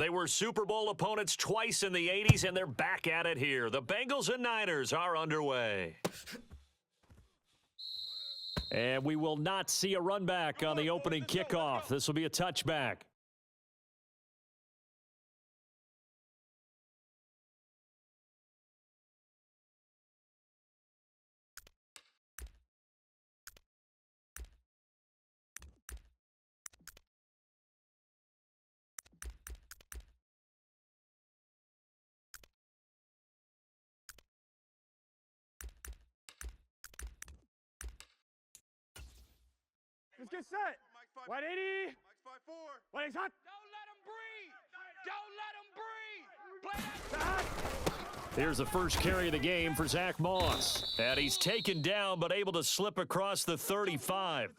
They were Super Bowl opponents twice in the 80s, and they're back at it here. The Bengals and Niners are underway. And we will not see a run back on the opening kickoff. This will be a touchback. Let's get set. 180. 180 hot. Don't let him breathe. Don't let him breathe. Here's the first carry of the game for Zach Moss. And he's taken down but able to slip across the 35.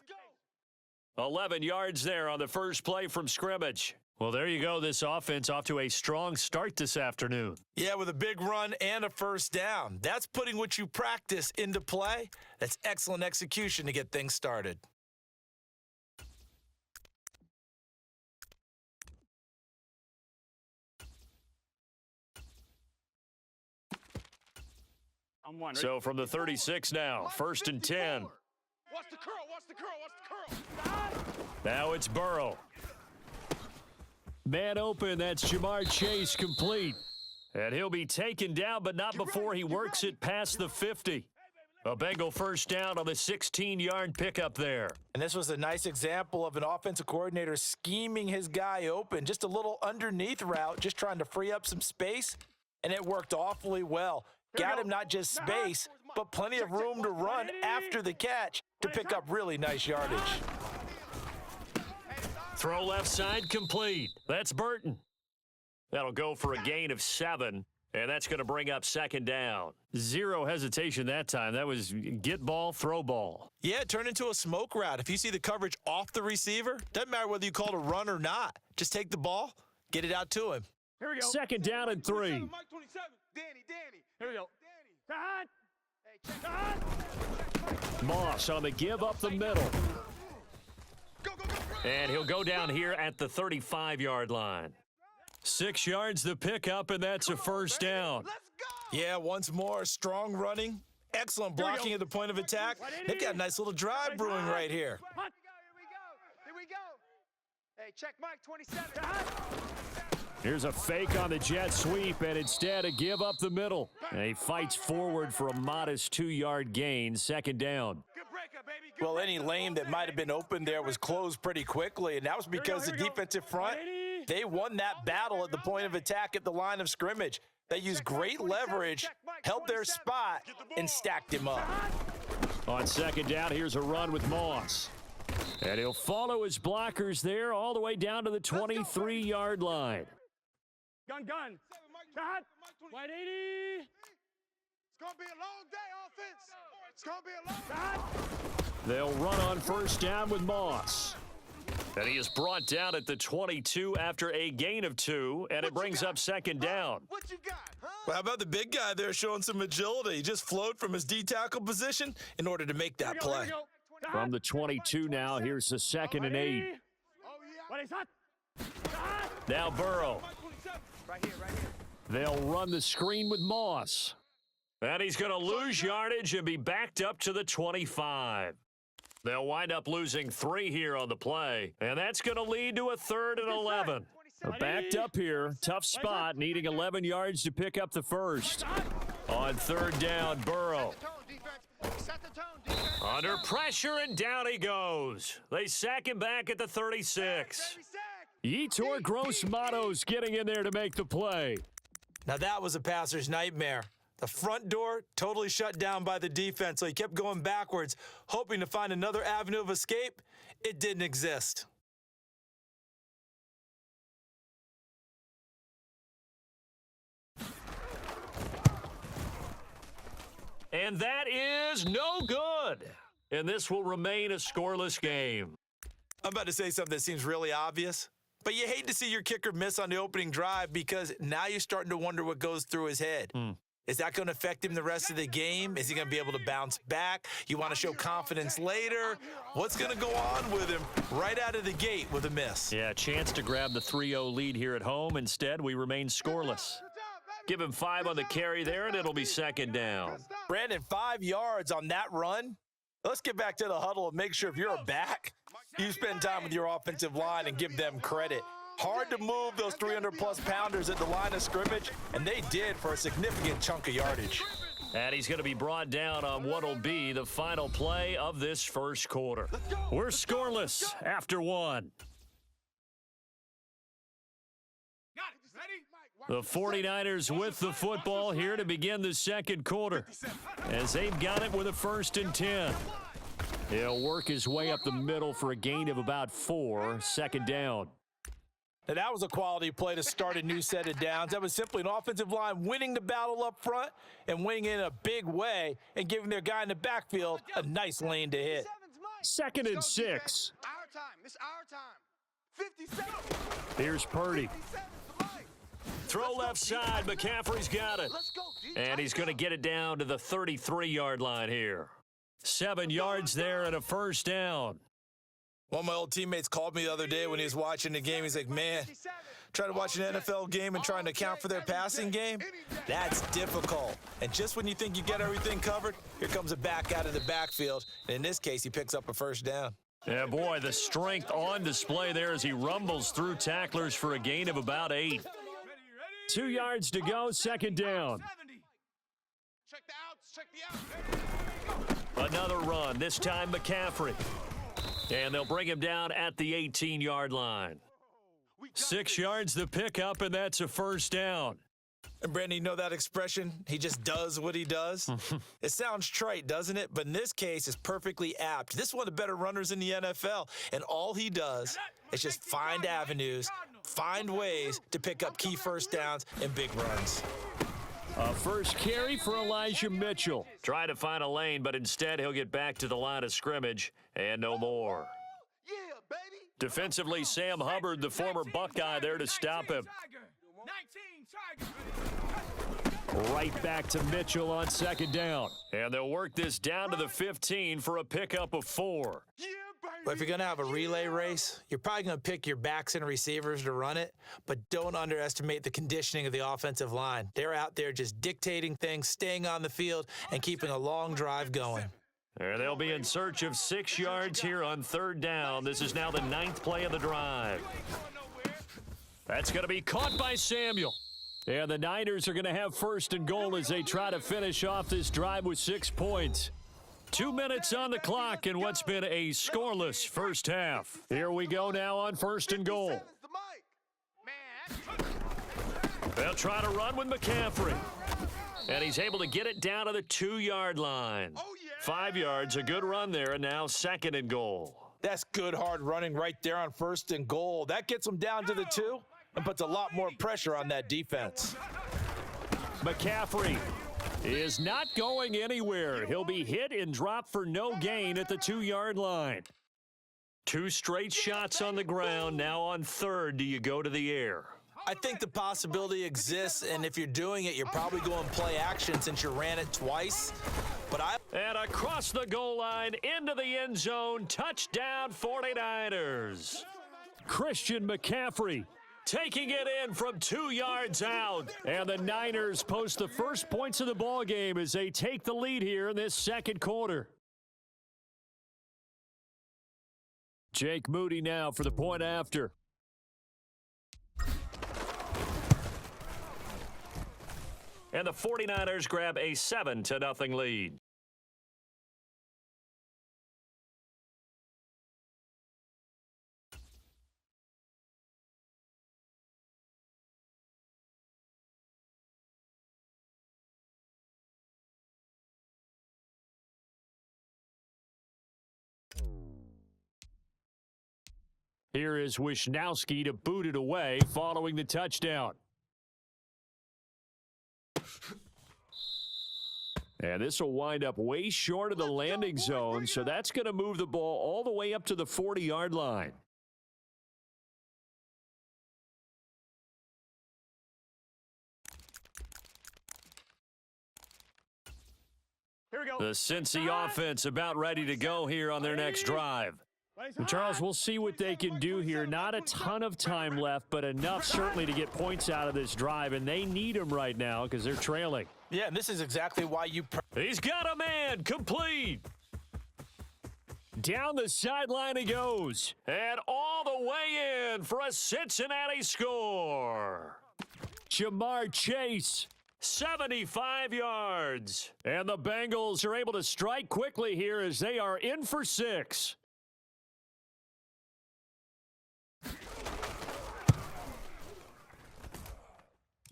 11 yards there on the first play from scrimmage. Well, there you go. This offense off to a strong start this afternoon. Yeah, with a big run and a first down. That's putting what you practice into play. That's excellent execution to get things started. So from the 36 now, 1st and 10. Watch the curl, watch the curl, watch the curl. Now it's Burrow. Man open, that's Jamar Chase complete. And he'll be taken down, but not before he works it past the 50. A Bengal first down on the 16-yard pickup there. And this was a nice example of an offensive coordinator scheming his guy open. Just a little underneath route, just trying to free up some space, and it worked awfully well. Got him not just space, but plenty of room to run after the catch to pick up really nice yardage. Throw left side complete. That's Burton. That'll go for a gain of 7, and that's going to bring up 2nd down. Zero hesitation that time. That was get ball, throw ball. Yeah, it turned into a smoke route. If you see the coverage off the receiver, doesn't matter whether you call it a run or not. Just take the ball, get it out to him. Here we go. 2nd down and 3. Mike 27. Danny. Here we go. Hot. Hey, check. Moss on the give up the middle. Go. And he'll go down here at the 35-yard line. 6 yards the pickup, and that's a first down. Let's go. Yeah, once more, strong running, excellent blocking at the point of attack. They've got a nice little drive brewing right here. Here we go. Hey, check Mike 27. Here's a fake on the jet sweep, and instead a give up the middle. And he fights forward for a modest 2-yard gain, 2nd down. Good breakup, baby. Good Well, any lane that might have been open there was closed pretty quickly, and that was because the defensive front, they won that battle at the point of attack at the line of scrimmage. They used great leverage, held their spot, and stacked him up. On 2nd down, here's a run with Moss. And he'll follow his blockers there all the way down to the 23-yard line. Gun. Hot. 180. It's going to be a long day, offense. It's going to be a long day. They'll run on 1st down with Moss. And he is brought down at the 22 after a gain of 2, and it brings up 2nd down. What you got, huh? Well, how about the big guy there showing some agility? He just flowed from his D-tackle position in order to make that play. From the 22 now, here's the 2nd and 8. Oh, yeah. Hot. Now Burrow. Right here. They'll run the screen with Moss. And he's going to lose yardage and be backed up to the 25. They'll wind up losing 3 here on the play. And that's going to lead to a 3rd and 11. They're backed up here. Tough spot, needing 11 yards to pick up the first. On 3rd down, Burrow. Set the tone, defense. Under pressure, and down he goes. They sack him back at the 36. Yetur Gross-Matos getting in there to make the play. Now that was a passer's nightmare. The front door totally shut down by the defense, so he kept going backwards, hoping to find another avenue of escape. It didn't exist. And that is no good. And this will remain a scoreless game. I'm about to say something that seems really obvious, but you hate to see your kicker miss on the opening drive because now you're starting to wonder what goes through his head. Is that going to affect him the rest of the game? Is he going to be able to bounce back? You want to show confidence later? What's going to go on with him right out of the gate with a miss? Yeah, chance to grab the 3-0 lead here at home. Instead, we remain scoreless. Give him 5 on the carry there, and it'll be second down. Brandon, 5 yards on that run. Let's get back to the huddle and make sure if you're a back, you spend time with your offensive line and give them credit. Hard to move those 300-plus pounders at the line of scrimmage, and they did for a significant chunk of yardage. And he's going to be brought down on what will be the final play of this first quarter. We're scoreless after 1. The 49ers with the football here to begin the second quarter, as they've got it with a 1st and 10. He'll work his way up the middle for a gain of about 4, second down. Now, that was a quality play to start a new set of downs. That was simply an offensive line winning the battle up front and winning in a big way and giving their guy in the backfield a nice lane to hit. 2nd and 6. Our time. It's our time. 57. Here's Purdy. Throw left side. McCaffrey's got it. And he's going to get it down to the 33-yard line here. 7 yards there and a 1st down. One of my old teammates called me the other day when he was watching the game. He's like, man, trying to watch an NFL game and trying to account for their passing game, that's difficult. And just when you think you get everything covered, here comes a back out of the backfield. And in this case, he picks up a 1st down. Yeah, boy, the strength on display there as he rumbles through tacklers for a gain of about 8. 2 yards to go, 2nd down. Check the outs. Check the outs. Another run, this time McCaffrey. And they'll bring him down at the 18-yard line. 6 yards the pickup, and that's a 1st down. And Brandon, you know that expression? He just does what he does? It sounds trite, doesn't it? But in this case, it's perfectly apt. This is one of the better runners in the NFL, and all he does is just find avenues, find ways to pick up key 1st downs and big runs. A first carry for Elijah Mitchell. Trying to find a lane, but instead he'll get back to the line of scrimmage and no more. Yeah, baby. Defensively, Sam Hubbard, the former Buckeye, there to stop him. Right back to Mitchell on 2nd down. And they'll work this down to the 15 for a pickup of 4. Yeah, baby. But if you're going to have a relay race, you're probably going to pick your backs and receivers to run it, but don't underestimate the conditioning of the offensive line. They're out there just dictating things, staying on the field, and keeping a long drive going. And they'll be in search of 6 yards here on 3rd down. This is now the 9th play of the drive. That's going to be caught by Samuel. And the Niners are going to have 1st and goal as they try to finish off this drive with 6 points. 2 minutes on the clock in what's been a scoreless first half. Here we go now on 1st and goal. They'll try to run with McCaffrey. And he's able to get it down to the 2-yard line. 5 yards, a good run there, and now 2nd and goal. That's good hard running right there on 1st and goal. That gets them down to the 2 and puts a lot more pressure on that defense. McCaffrey is not going anywhere. He'll be hit and dropped for no gain at the 2-yard line. 2 straight shots on the ground. Now on 3rd, do you go to the air? I think the possibility exists, and if you're doing it, you're probably going play action since you ran it twice. And across the goal line, into the end zone, touchdown 49ers. Christian McCaffrey taking it in from 2 yards out. And the Niners post the first points of the ball game as they take the lead here in this second quarter. Jake Moody now for the point after. And the 49ers grab a 7-0 lead. Here is Wisnowski to boot it away following the touchdown. And this will wind up way short of the landing zone, so that's going to move the ball all the way up to the 40-yard line. Here we go. The Cincy offense about ready to go here on their next drive. And Charles, we'll see what they can do here. Not a ton of time left, but enough certainly to get points out of this drive, and they need them right now because they're trailing. Yeah, and this is exactly why you... He's got a man, complete. Down the sideline he goes. And all the way in for a Cincinnati score. Jamar Chase. 75 yards. And the Bengals are able to strike quickly here as they are in for 6.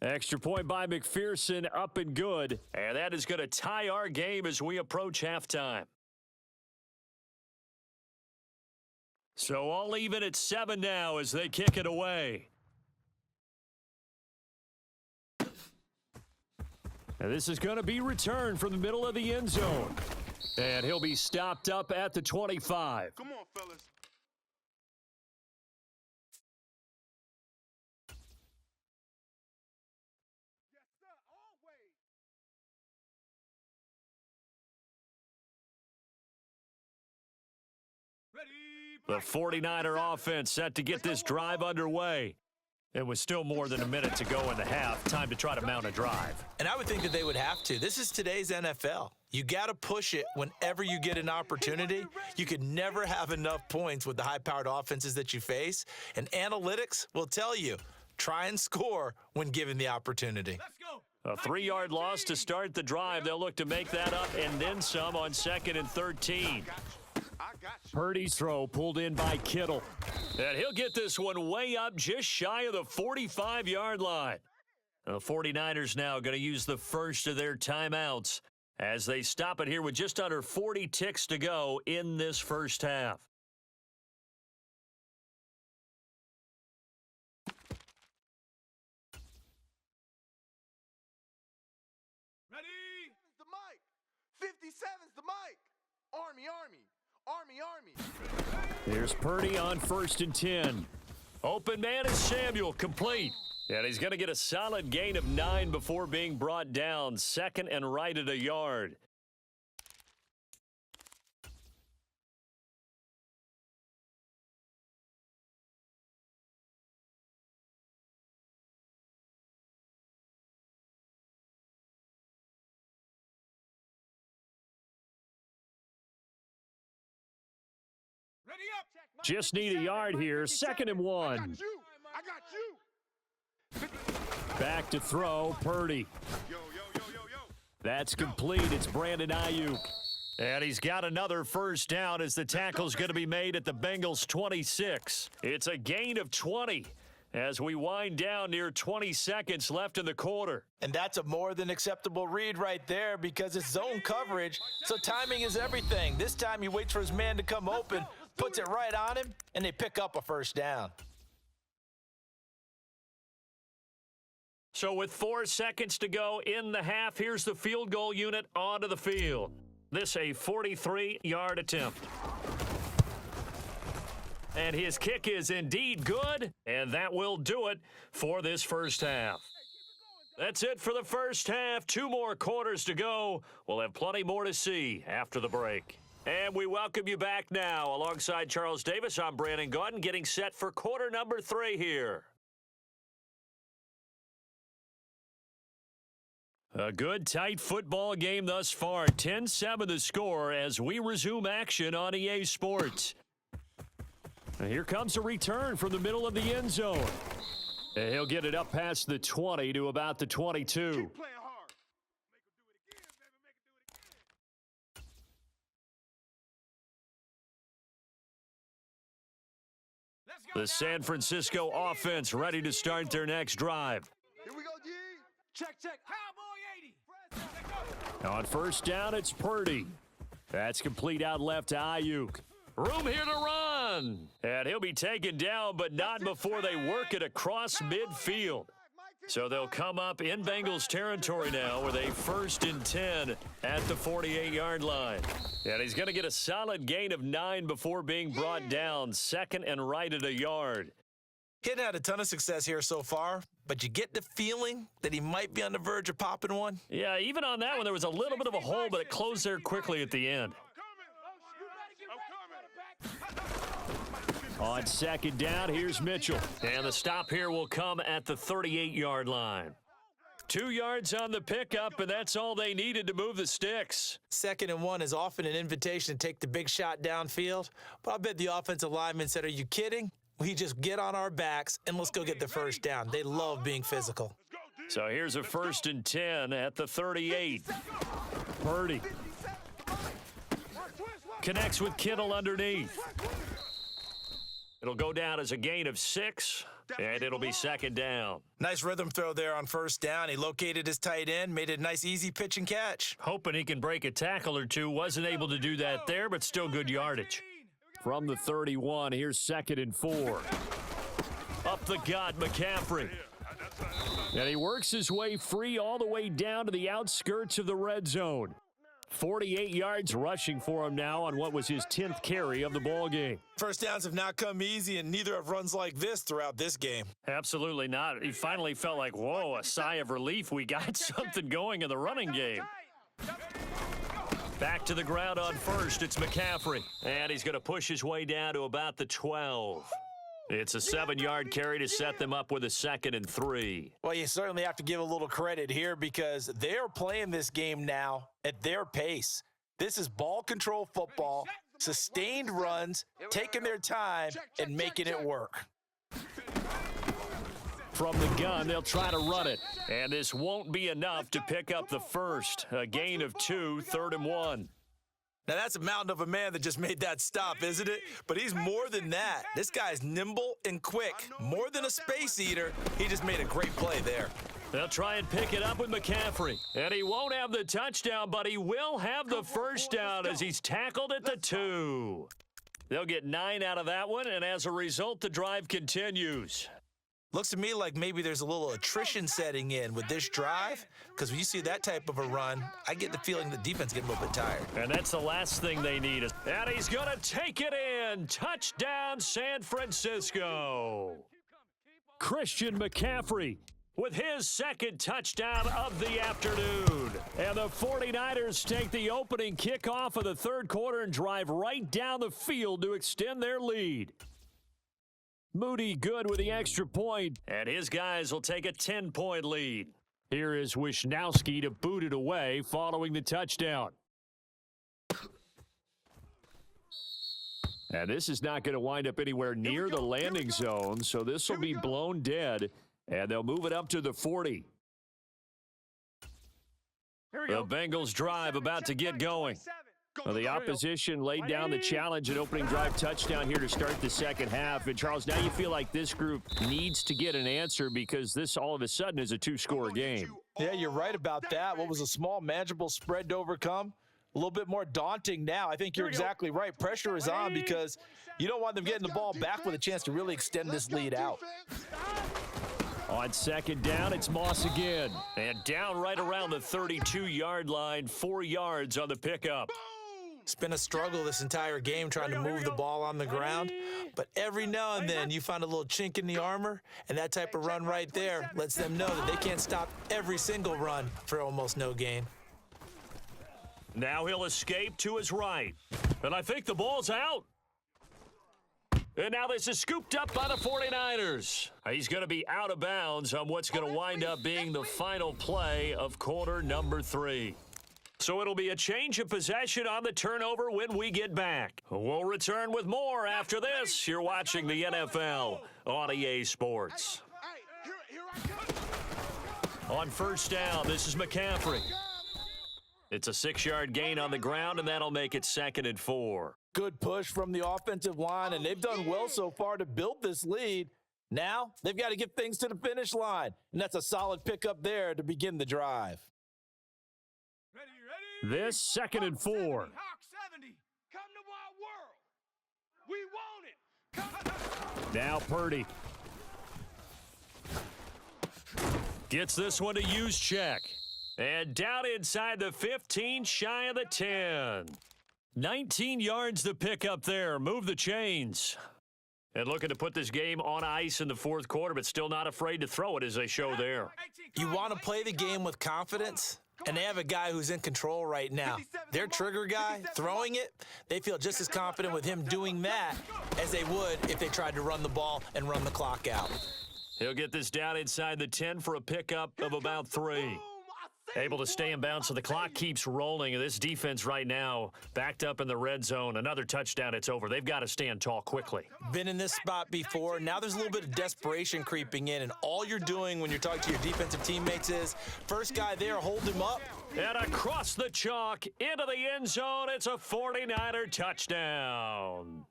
Extra point by McPherson, up and good. And that is going to tie our game as we approach halftime. So all even at 7 now as they kick it away. And this is going to be returned from the middle of the end zone. And he'll be stopped up at the 25. Come on, fellas. Yes, sir. Always. The 49er offense set to get this drive underway. It was still more than a minute to go in the half. Time to try to mount a drive. And I would think that they would have to. This is today's NFL. You got to push it whenever you get an opportunity. You could never have enough points with the high-powered offenses that you face. And analytics will tell you, try and score when given the opportunity. A 3-yard loss to start the drive. They'll look to make that up and then some on 2nd and 13. Purdy's throw pulled in by Kittle. And he'll get this one way up just shy of the 45-yard line. The 49ers now going to use the first of their timeouts as they stop it here with just under 40 ticks to go in this first half. Ready? The mic. 57's the mic. Army, Army. Army, Army. There's Purdy on 1st and 10. Open man is Samuel, complete. And he's going to get a solid gain of 9 before being brought down. 2nd and right at a yard. Ready up. Just need a yard here. 2nd and 1. I got you. Back to throw, Purdy. Yo. That's complete. It's Brandon Ayuk. And he's got another first down as the tackle's going to be made at the Bengals 26. It's a gain of 20 as we wind down near 20 seconds left in the quarter. And that's a more than acceptable read right there because it's zone coverage, so timing is everything. This time he waits for his man to come open, puts it right on him, and they pick up a first down. So with 4 seconds to go in the half, here's the field goal unit onto the field. This a 43-yard attempt. And his kick is indeed good, and that will do it for this first half. That's it for the first half. 2 more quarters to go. We'll have plenty more to see after the break. And we welcome you back now. Alongside Charles Davis, I'm Brandon Gaudin, getting set for quarter number 3 here. A good, tight football game thus far. 10-7 the score as we resume action on EA Sports. And here comes a return from the middle of the end zone. And he'll get it up past the 20 to about the 22. Keep playing hard. The San Francisco offense ready to start their next drive. Here we go, G. Check. Cowboy 80. On first down, it's Purdy. That's complete out left to Ayuk. Room here to run. And he'll be taken down, but not before they work it across midfield. So they'll come up in Bengals territory now with a 1st and 10 at the 48-yard line. And he's going to get a solid gain of 9 before being brought down. 2nd and right at a yard. He hadn't had a ton of success here so far, but you get the feeling that he might be on the verge of popping one. Yeah, even on that one, there was a little bit of a hole, but it closed there quickly at the end. On second down, here's Mitchell. And the stop here will come at the 38-yard line. 2 yards on the pickup, and that's all they needed to move the sticks. 2nd and 1 is often an invitation to take the big shot downfield, but I bet the offensive linemen said, are you kidding? We just get on our backs and let's go get the first down. They love being physical. So here's a 1st and 10 at the 38. Purdy connects with Kittle underneath. It'll go down as a gain of 6, and it'll be 2nd down. Nice rhythm throw there on 1st down. He located his tight end, made it a nice, easy pitch and catch. Hoping he can break a tackle or two. Wasn't able to do that there, but still good yardage. From the 31, here's 2nd and 4. Up the gut, McCaffrey. And he works his way free all the way down to the outskirts of the red zone. 48 yards rushing for him now on what was his 10th carry of the ball game. First downs have not come easy, and neither have runs like this throughout this game. Absolutely not. He finally felt like, whoa, a sigh of relief. We got something going in the running game. Back to the ground on 1st. It's McCaffrey. And he's going to push his way down to about the 12. It's a 7-yard carry to set them up with a 2nd and 3. Well, you certainly have to give a little credit here because they're playing this game now at their pace. This is ball control football, sustained runs, taking their time, and making it work. From the gun, they'll try to run it. And this won't be enough to pick up the first. A gain of 2, 3rd and 1. Now, that's a mountain of a man that just made that stop, isn't it? But he's more than that. This guy's nimble and quick. More than a space eater, he just made a great play there. They'll try and pick it up with McCaffrey. And he won't have the touchdown, but he will have the first down as he's tackled at the 2. They'll get 9 out of that one, and as a result, the drive continues. Looks to me like maybe there's a little attrition setting in with this drive, because when you see that type of a run, I get the feeling the defense getting a little bit tired. And that's the last thing they need. And he's going to take it in. Touchdown, San Francisco. Christian McCaffrey with his 2nd touchdown of the afternoon. And the 49ers take the opening kickoff of the 3rd quarter and drive right down the field to extend their lead. Moody good with the extra point, and his guys will take a 10-point lead. Here is Wisnowski to boot it away following the touchdown. And this is not going to wind up anywhere near the landing zone, so this will be blown dead, and they'll move it up to the 40. The Bengals drive about to get going. Well, the opposition laid down the challenge and opening drive touchdown here to start the 2nd half. And, Charles, now you feel like this group needs to get an answer because this all of a sudden is a 2-score game. Yeah, you're right about that. What was a small, manageable spread to overcome? A little bit more daunting now. I think you're exactly right. Pressure is on because you don't want them getting the ball back with a chance to really extend this lead out. On 2nd down, it's Moss again. And down right around the 32-yard line, 4 yards on the pickup. It's been a struggle this entire game trying to move the ball on the ground, but every now and then you find a little chink in the armor, and that type of run right there lets them know that they can't stop every single run for almost no gain. Now he'll escape to his right, and I think the ball's out. And now this is scooped up by the 49ers. He's going to be out of bounds on what's going to wind up being the final play of quarter number 3. So it'll be a change of possession on the turnover when we get back. We'll return with more after this. You're watching the NFL on EA Sports. On 1st down, this is McCaffrey. It's a 6-yard gain on the ground, and that'll make it 2nd and 4. Good push from the offensive line, and they've done well so far to build this lead. Now they've got to get things to the finish line, and that's a solid pickup there to begin the drive. This 2nd and 4. Hawk 70, come to our world. We want it. Now Purdy gets this one to use check. And down inside the 15, shy of the 10. 19 yards to pick up there. Move the chains. And looking to put this game on ice in the fourth quarter, but still not afraid to throw it as they show there. You want to play the game with confidence, and they have a guy who's in control right now. Their trigger guy, throwing it, they feel just as confident with him doing that as they would if they tried to run the ball and run the clock out. He'll get this down inside the 10 for a pickup of about 3. Able to stay in bounds, so the clock keeps rolling. And this defense right now backed up in the red zone. Another touchdown, it's over. They've got to stand tall quickly. Been in this spot before. Now there's a little bit of desperation creeping in, and all you're doing when you're talking to your defensive teammates is, first guy there, hold him up. And across the chalk, into the end zone, it's a 49er touchdown.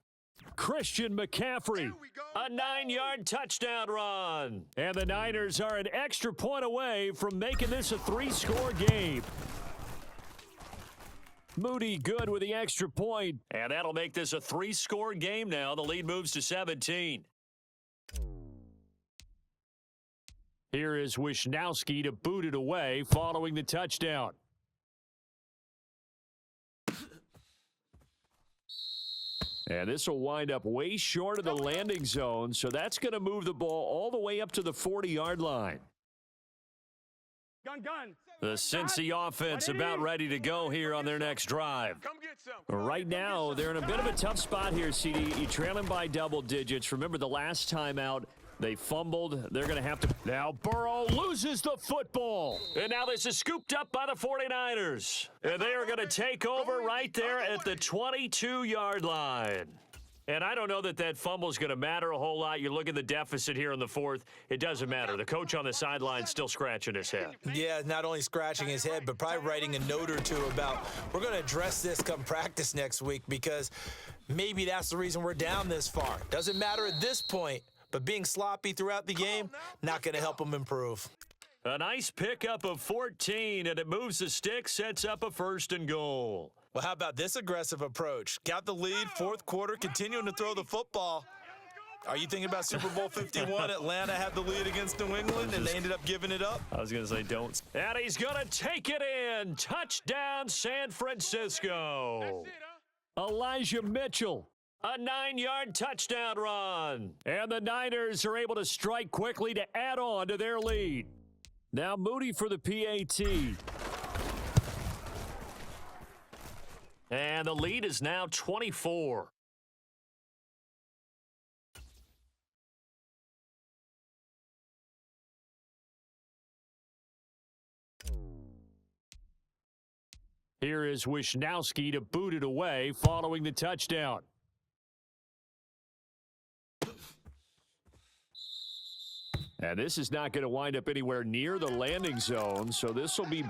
Christian McCaffrey. A 9-yard touchdown run. And the Niners are an extra point away from making this a 3-score game. Moody good with the extra point. And that'll make this a 3-score game now. The lead moves to 17. Here is Wisnowski to boot it away following the touchdown. And this will wind up way short of the landing zone, so that's going to move the ball all the way up to the 40-yard line. Gun. The Cincy offense about ready to go here on their next drive. Right now, they're in a bit of a tough spot here, CD. You trail them by double digits. Remember the last time out, they fumbled. They're going to have to. Now Burrow loses the football. And now this is scooped up by the 49ers. And they are going to take over right there at the 22-yard line. And I don't know that fumble is going to matter a whole lot. You look at the deficit here in the fourth. It doesn't matter. The coach on the sideline still scratching his head. Yeah, not only scratching his head, but probably writing a note or two about, we're going to address this come practice next week, because maybe that's the reason we're down this far. Doesn't matter at this point. But being sloppy throughout the game, not going to help them improve. A nice pickup of 14, and it moves the stick, sets up a 1st and goal. Well, how about this aggressive approach? Got the lead, fourth quarter, continuing to throw the football. Are you thinking about Super Bowl 51? Atlanta had the lead against New England, and they ended up giving it up? I was going to say don't. And he's going to take it in. Touchdown, San Francisco. Elijah Mitchell. A 9-yard touchdown run. And the Niners are able to strike quickly to add on to their lead. Now Moody for the PAT. And the lead is now 24. Here is Wisnowski to boot it away following the touchdown. And this is not going to wind up anywhere near the landing zone, so this will be